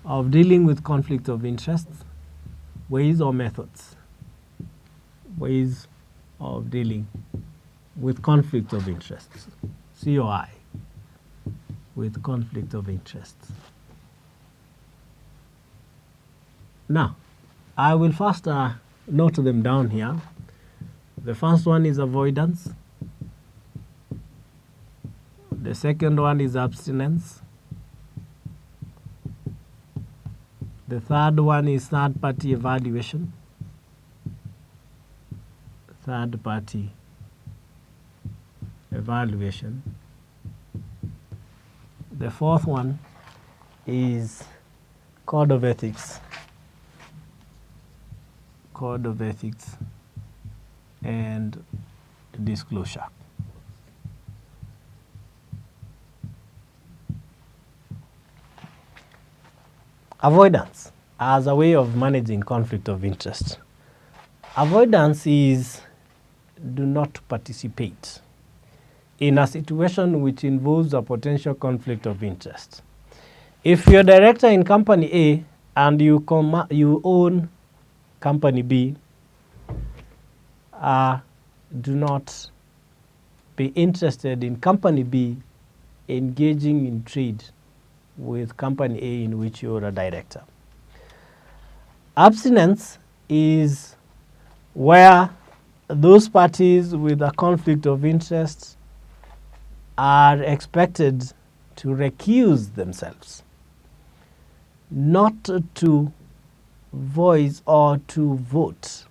of dealing with conflict of interest, ways or methods, ways of dealing with conflict of interest, COI, with conflict of interest. Now, I will first note them down here. The first one is avoidance. The second one is abstinence. The third one is third-party evaluation. Third-party evaluation. The fourth one is code of ethics. Code of ethics and disclosure. Avoidance as a way of managing conflict of interest. Avoidance is do not participate in a situation which involves a potential conflict of interest. If you're a director in company A and you own company B, do not be interested in company B engaging in trade with company A in which you're a director. Abstinence is where those parties with a conflict of interest are expected to recuse themselves, not to voice or to vote,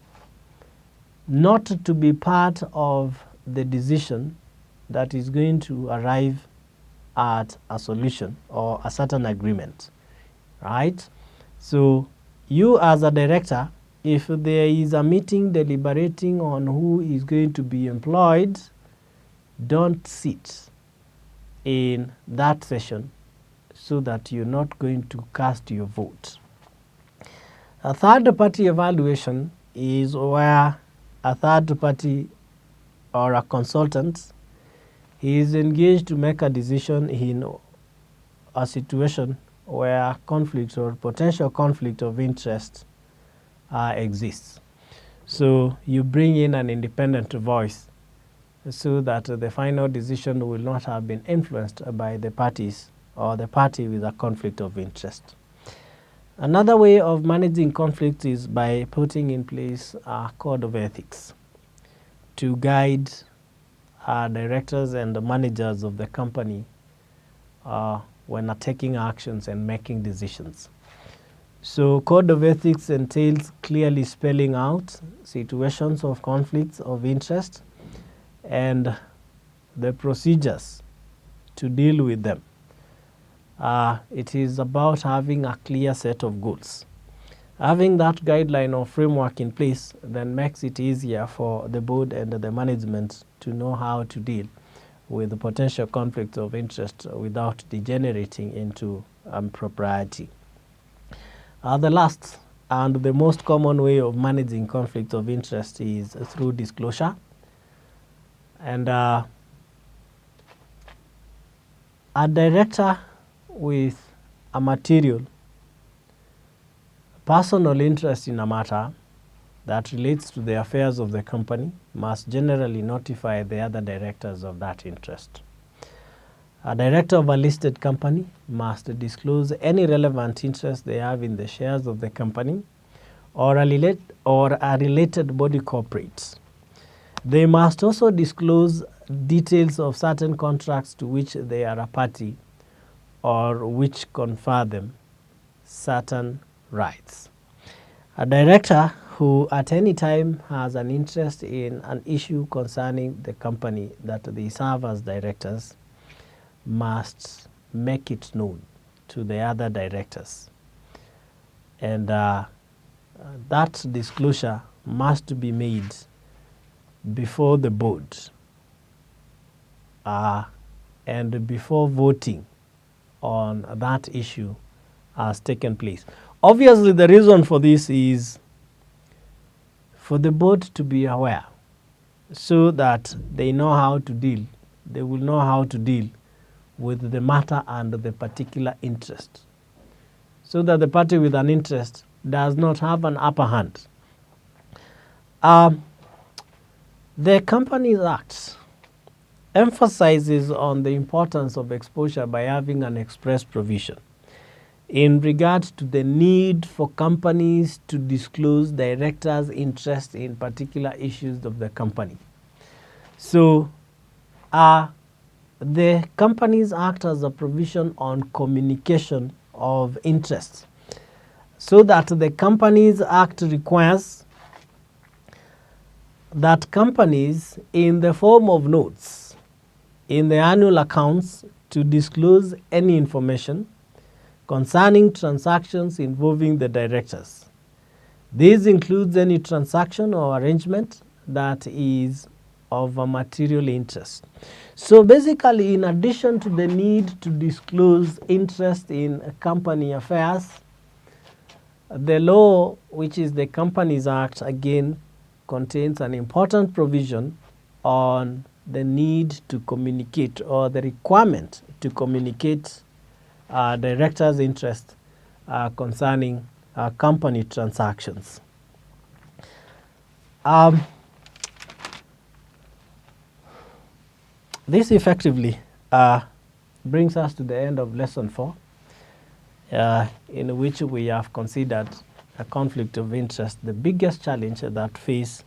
not to be part of the decision that is going to arrive at a solution or a certain agreement, right? So you as a director, if there is a meeting deliberating on who is going to be employed, don't sit in that session so that you're not going to cast your vote. A third-party evaluation is where a third party or a consultant is engaged to make a decision in a situation where conflict or potential conflict of interest exists. So you bring in an independent voice so that the final decision will not have been influenced by the parties or the party with a conflict of interest. Another way of managing conflict is by putting in place a code of ethics to guide directors and the managers of the company when taking actions and making decisions. So code of ethics entails clearly spelling out situations of conflicts of interest and the procedures to deal with them. It is about having a clear set of goals. Having that guideline or framework in place then makes it easier for the board and the management to know how to deal with the potential conflicts of interest without degenerating into impropriety. The last and the most common way of managing conflict of interest is through disclosure. And a director with a material personal interest in a matter that relates to the affairs of the company must generally notify the other directors of that interest. A director of a listed company must disclose any relevant interest they have in the shares of the company or a related body corporate. They must also disclose details of certain contracts to which they are a party or which confer them certain rights. A director who at any time has an interest in an issue concerning the company that they serve as directors must make it known to the other directors. And that disclosure must be made before the board and before voting on that issue has taken place. Obviously, the reason for this is for the board to be aware so that they know how to deal. They will know how to deal with the matter and the particular interest. so that the party with an interest does not have an upper hand. The Companies Act emphasizes on the importance of exposure by having an express provision in regard to the need for companies to disclose directors' interest in particular issues of the company. So, the Companies Act has a provision on communication of interests, so that the Companies Act requires that companies, in the form of notes in the annual accounts, to disclose any information concerning transactions involving the directors. This includes any transaction or arrangement that is of a material interest. So basically, in addition to the need to disclose interest in company affairs, the law, which is the Companies Act, again contains an important provision on the need to communicate, or the requirement to communicate directors' interest concerning company transactions. This effectively brings us to the end of lesson 4, in which we have considered a conflict of interest, the biggest challenge that face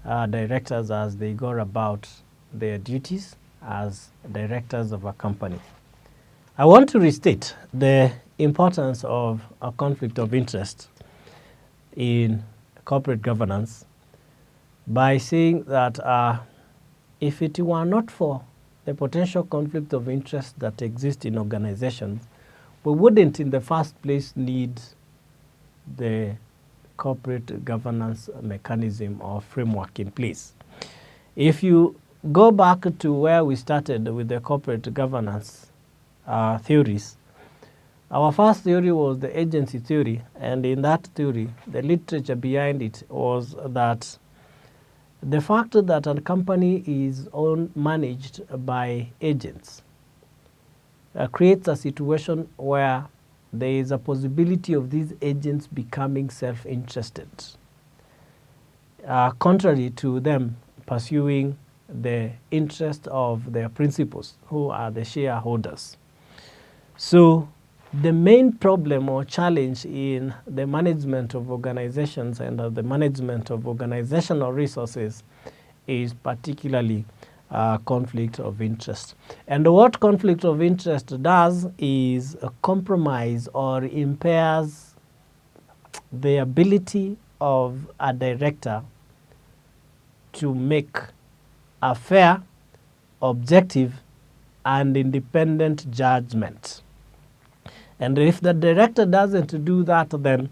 directors as they go about their duties as directors of a company. I want to restate the importance of a conflict of interest in corporate governance by saying that if it were not for the potential conflict of interest that exists in organizations, we wouldn't in the first place need the corporate governance mechanism or framework in place. If you go back to where we started with the corporate governance theories, our first theory was the agency theory, and in that theory, the literature behind it was that the fact that a company is managed by agents creates a situation where there is a possibility of these agents becoming self-interested, contrary to them pursuing the interest of their principals, who are the shareholders. So the main problem or challenge in the management of organizations and the management of organizational resources is particularly conflict of interest. And what conflict of interest does is compromise or impairs the ability of a director to make a fair, objective, and independent judgment. And if the director doesn't do that, then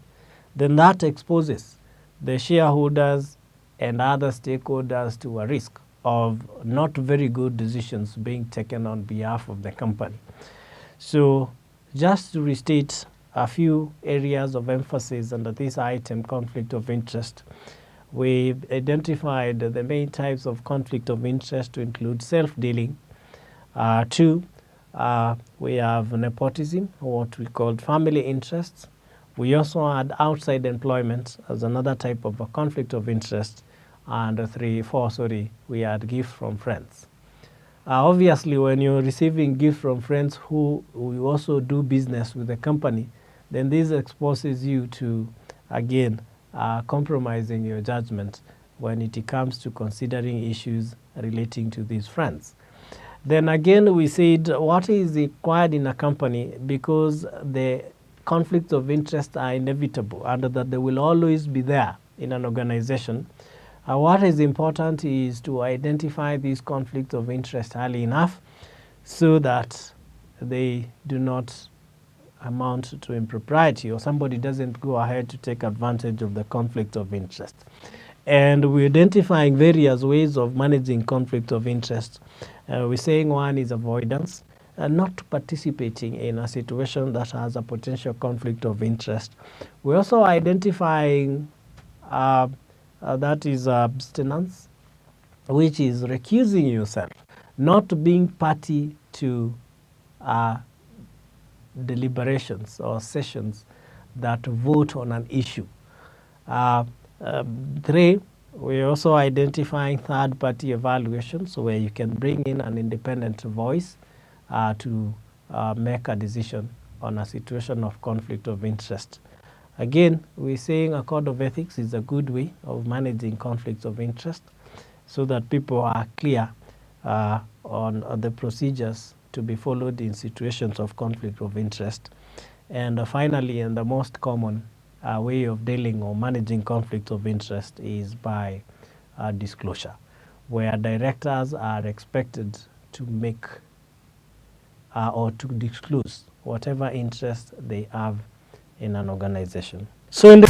that exposes the shareholders and other stakeholders to a risk of not very good decisions being taken on behalf of the company. So just to restate a few areas of emphasis under this item, conflict of interest, we've identified the main types of conflict of interest to include self-dealing. 2, we have nepotism, what we call family interests. We also had outside employment as another type of a conflict of interest. And 4, we had gift from friends. Obviously, when you're receiving gift from friends who also do business with the company, then this exposes you to, again, compromising your judgment when it comes to considering issues relating to these friends. Then again, we said what is required in a company, because the conflicts of interest are inevitable and that they will always be there in an organization. What is important is to identify these conflicts of interest early enough so that they do not amount to impropriety or somebody doesn't go ahead to take advantage of the conflict of interest. And we're identifying various ways of managing conflict of interest. We're saying one is avoidance, not participating in a situation that has a potential conflict of interest. We're also identifying that is abstinence, which is recusing yourself, not being party to deliberations or sessions that vote on an issue. 3, we're also identifying third-party evaluations, where you can bring in an independent voice to make a decision on a situation of conflict of interest. Again, we're saying a code of ethics is a good way of managing conflicts of interest so that people are clear on the procedures to be followed in situations of conflict of interest. And finally, and the most common way of dealing or managing conflicts of interest is by disclosure, where directors are expected to make or to disclose whatever interest they have in an organization. So in the